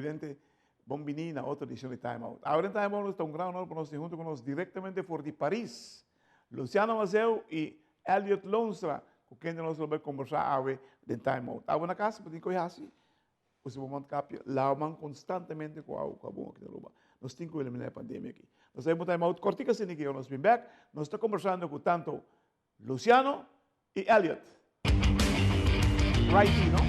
presidente Bombini na outra edição de Time Out. Agora em Time Out está um grande honor para nós junto com nós diretamente de Paris. Luciano Mazeu e Elliot Lonstra, com quem nós vamos conversar hoje de Time Out. Agora na casa, para que assim, o seu momento capia, lavam constantemente com a boa aqui na Luba. Nós temos que eliminar a pandemia aqui. Nós temos Time Out cortica sem que nós bem back. Nós estamos conversando com tanto Luciano e Elliot. Righty, não?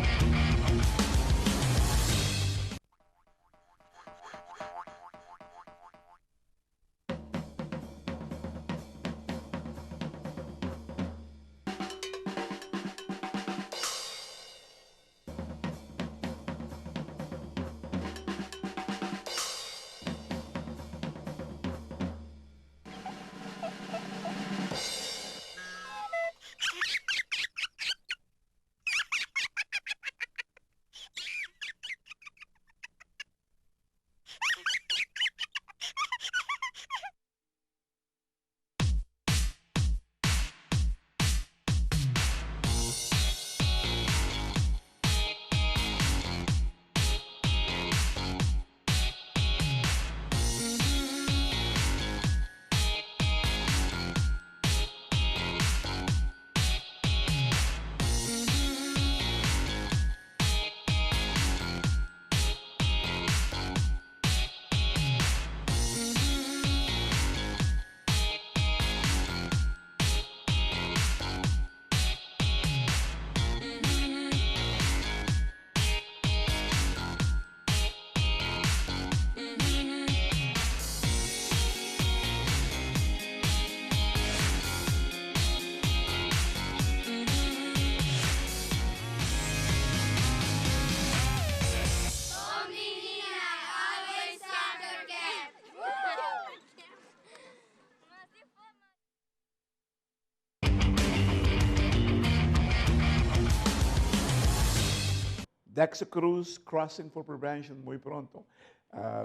Dexa Cruz, Crossing for Prevention, muy pronto.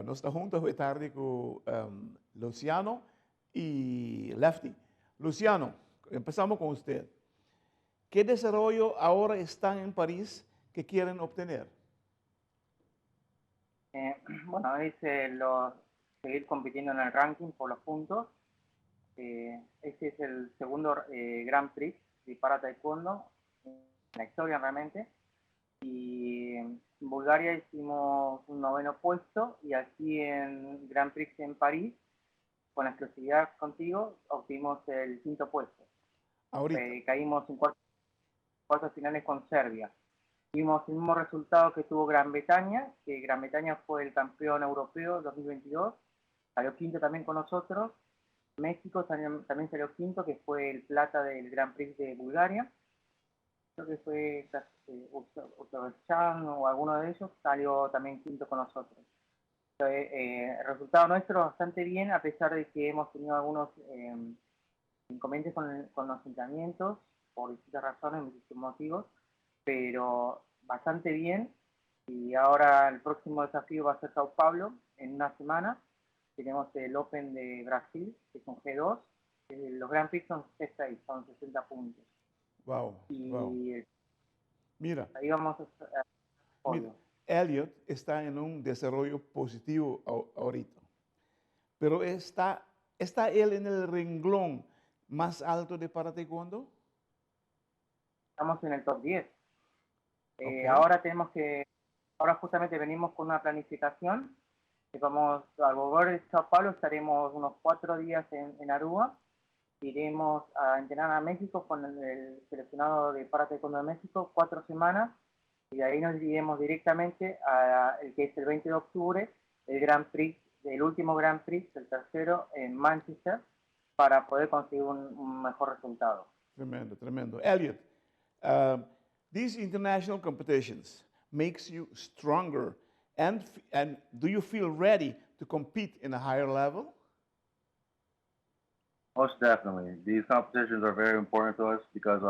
Nos está juntos hoy tarde con Luciano y Lefty. Luciano, empezamos con usted. ¿Qué desarrollo ahora están en París que quieren obtener? Bueno, es seguir compitiendo en el ranking por los puntos. Este es el segundo Grand Prix de para taekwondo en la historia realmente. Y en Bulgaria hicimos un 9º puesto y aquí en Grand Prix en París, con la exclusividad contigo, obtuvimos el 5º puesto. Caímos en cuartos finales con Serbia. Tuvimos el mismo resultado que tuvo Gran Bretaña, que Gran Bretaña fue el campeón europeo 2022, salió quinto también con nosotros. México también salió quinto, que fue el plata del Grand Prix de Bulgaria. Creo que fue Uzbekistán o alguno de ellos, salió también quinto con nosotros. Entonces, el resultado nuestro bastante bien, a pesar de que hemos tenido algunos inconvenientes con los entrenamientos, por distintas razones, distintos motivos, pero bastante bien. Y ahora el próximo desafío va a ser Sao Paulo, en una semana. Tenemos el Open de Brasil, que es un G2. Los Grand Prix son C6, son 60 puntos. Wow, wow. Mira, ahí vamos a mira, Elliot está en un desarrollo positivo ahorita, pero está él en el renglón más alto de para taekwondo. Estamos en el top 10. Okay. Ahora justamente venimos con una planificación, que vamos al volver de Sao Paulo, estaremos unos 4 días en Aruba. Iremos a entrenar a México con el seleccionado de para taekwondo de México 4 semanas y de ahí nos iremos directamente a el que es el 20 de octubre, el Grand Prix, el último Grand Prix, el tercero en Manchester, para poder conseguir un mejor resultado. Tremendo, tremendo. Elliot, these international competitions makes you stronger, and do you feel ready to compete in a higher level? Most definitely. These competitions are very important to us because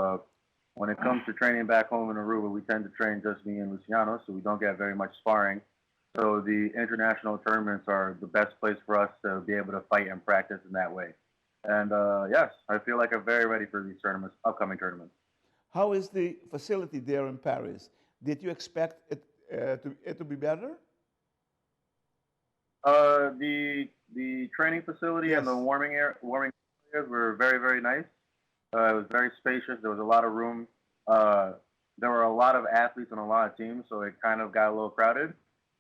when it comes to training back home in Aruba, we tend to train just me and Luciano, so we don't get very much sparring. So the international tournaments are the best place for us to be able to fight and practice in that way. And yes, I feel like I'm very ready for these tournaments, upcoming tournaments. How is the facility there in Paris? Did you expect it to be better? The training facility and the Yes. warming areas were very, very nice. It was very spacious. There was a lot of room. There were a lot of athletes and a lot of teams, so it kind of got a little crowded.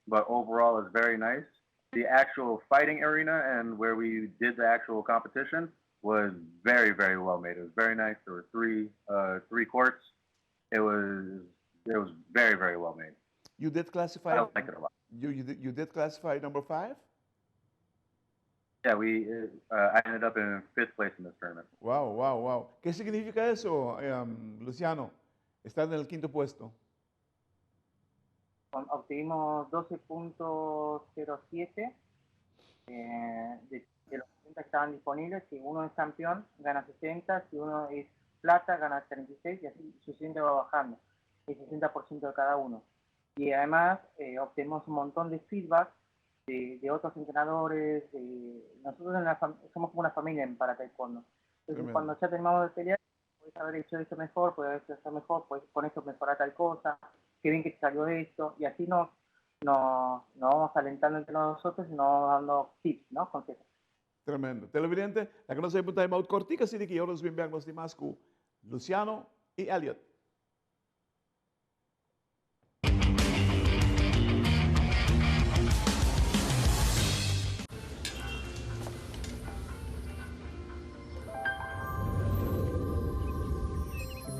But overall, it's very nice. The actual fighting arena and where we did the actual competition was very, very well made. It was very nice. There were three courts. It was very, very well made. You did I classify. liked it a lot. You did classify number 5. Yeah, I ended up in 5th place in this tournament. Wow, wow, wow. ¿Qué significa eso, Luciano? Estar en el 5º puesto. Obtuvimos 12.07 de los 60 que estaban disponibles. Si uno es campeón, gana 60. Si uno es plata, gana 36 y así sucesivamente va bajando. El 60% de cada uno. Y además obtenemos un montón de feedback de otros entrenadores. Nosotros somos como una familia en para taekwondo. Entonces, Tremendo. cuando ya terminamos de pelear, puedes haber hecho esto mejor, puedes haber hecho esto mejor, puedes con esto mejorar tal cosa, qué bien que te salió esto, y así nos vamos alentando entre nosotros y nos vamos dando tips, ¿no? Consejos. Tremendo. Televidente, la que nos hay time out cortica, así que ahora nos bien los demás con Luciano y Elliot.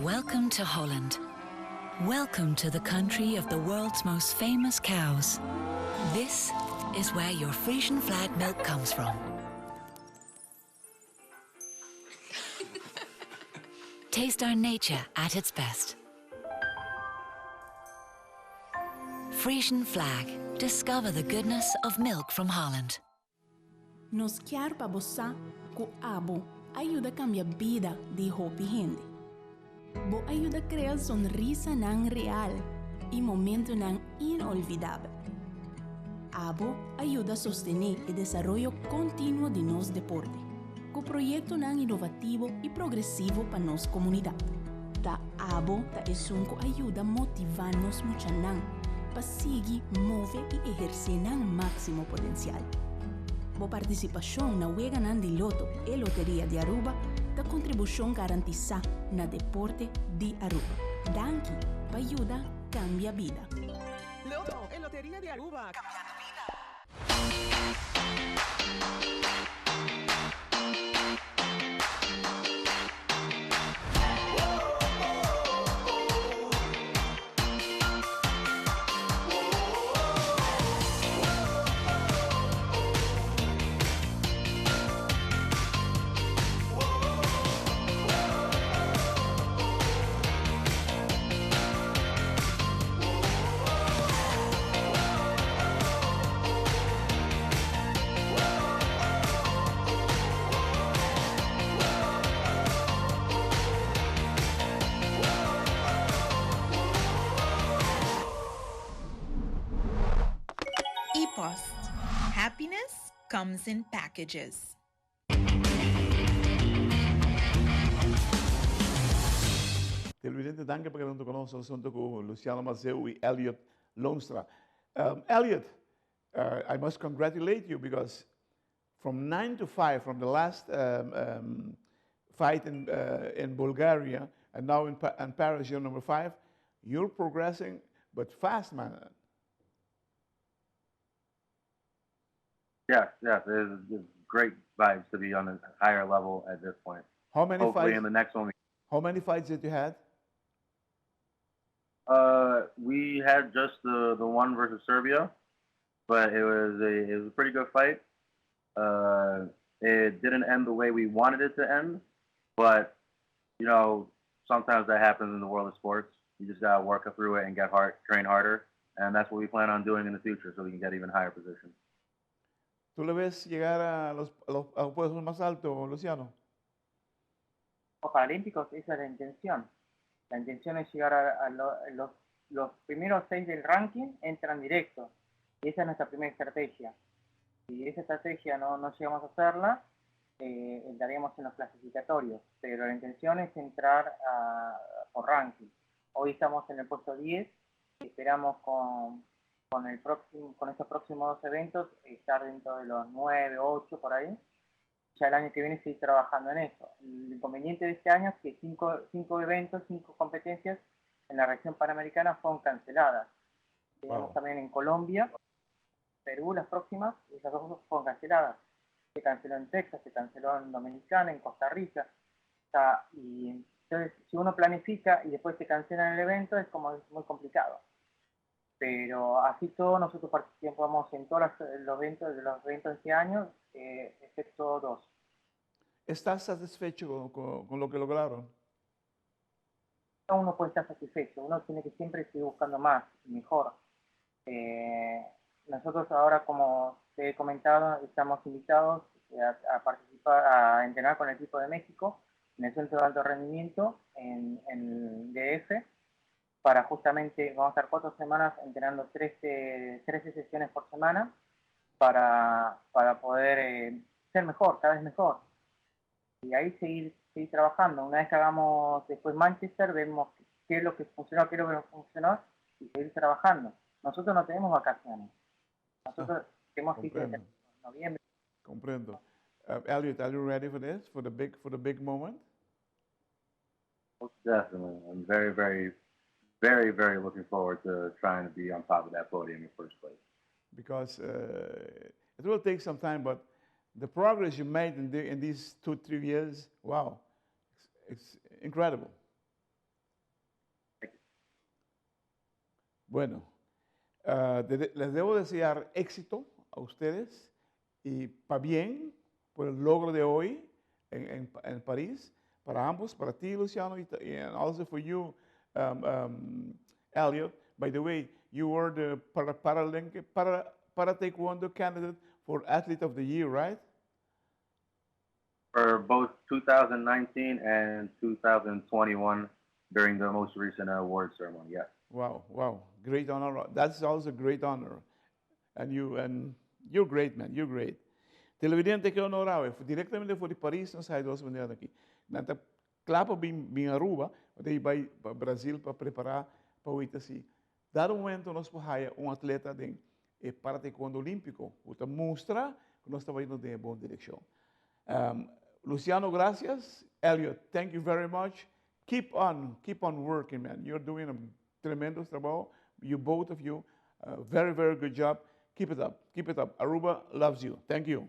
Welcome to Holland. Welcome to the country of the world's most famous cows. This is where your Frisian flag milk comes from. Taste our nature at its best. Frisian flag. Discover the goodness of milk from Holland. Nos quer babosa ku abo ayuda a cambiar vida de hopi gente. Bo ayuda a crear sonrisa nan real y momento nan inolvidable. Abo ayuda a sostener el desarrollo continuo de nos deporte, con proyecto nan innovativo y progresivo para nos comunidad. Ta abo ta esunco ayuda a motivarnos mucho nan, para seguir, mover y ejercer nan máximo potencial. Bo participación na Wega nan de Loto e Loteria de Aruba da contribución garantizada na deporte de Aruba. Danke, pa ayuda cambia vida. Loto, en Lotería de Aruba. Cambiando vida. EPOS. Happiness comes in packages. Televidente, danke por quedando con nosotros junto con Luciano Mazeu y Elliot Loenstra. Elliot, I must congratulate you because from 9 to 5, from the last fight in Bulgaria and now in Paris, you're number 5, you're progressing, but fast, man. Yes, it's great vibes to be on a higher level at this point. How many Hopefully fights? in the next one. How many fights did you had? We had just the one versus Serbia, but it was a pretty good fight. It didn't end the way we wanted it to end, but you know, sometimes that happens in the world of sports. You just gotta work through it and train harder, and that's what we plan on doing in the future, so we can get even higher positions. ¿Tú le ves llegar a los puestos más altos, Luciano? Los Paralímpicos, esa es la intención. La intención es llegar a los primeros 6 del ranking, entran directos. Y esa es nuestra primera estrategia. Si esa estrategia no llegamos a hacerla, entraríamos en los clasificatorios. Pero la intención es entrar por ranking. Hoy estamos en el puesto 10. Esperamos con con estos próximos dos eventos, estar dentro de los 9, 8 por ahí. Ya el año que viene seguir trabajando en eso. El inconveniente de este año es que cinco eventos, 5 competencias en la región panamericana fueron canceladas. Tenemos también en Colombia, Perú las próximas, y esas dos fueron canceladas. Se canceló en Texas, se canceló en Dominicana, en Costa Rica. O sea, y entonces, si uno planifica y después se cancela el evento, es como muy complicado. Pero así todo, nosotros participamos en todos los eventos de este año, excepto 2. ¿Estás satisfecho con lo que lograron? Uno puede estar satisfecho, uno tiene que siempre seguir buscando más y mejor. Nosotros ahora, como te he comentado, estamos invitados a participar, a entrenar con el equipo de México en el Centro de Alto Rendimiento en DF, para justamente, vamos a estar 4 semanas entrenando 13 sesiones por semana para poder ser mejor, cada vez mejor. Y ahí seguir trabajando. Una vez que hagamos después Manchester, vemos qué es lo que funcionó, qué es lo que no funcionó, y seguir trabajando. Nosotros no tenemos vacaciones. Nosotros tenemos que ir en noviembre. Comprendo. Elliot, are you ready for this, for the big moment? Most definitely. I'm very, very, very, very looking forward to trying to be on top of that podium in first place. Because it will take some time, but the progress you made in these 2-3 years, wow, it's incredible. Bueno, les debo desear éxito a ustedes y para bien por el logro de hoy en París, para ambos, para ti, Luciano, and also for you, Elliot. By the way, you were the para Taekwondo candidate for Athlete of the Year, right? For both 2019 and 2021 during the most recent award ceremony, yes. Wow, great honor. That's also a great honor. And you're great, man, you're great. Televidente que honorável, diretamente de Paris, nós saímos vendidos aqui. Nanta clapa bem Aruba, daí vai para Brasil para preparar para o Itaci. Dado momento nós podemos atleta de para taekwondo olímpico, para mostrar que nós estamos indo em boa direção. Luciano, gracias. Elliot, thank you very much. Keep on working, man. You're doing a tremendous trabajo. You both of you, very, very good job. Keep it up. Aruba loves you. Thank you.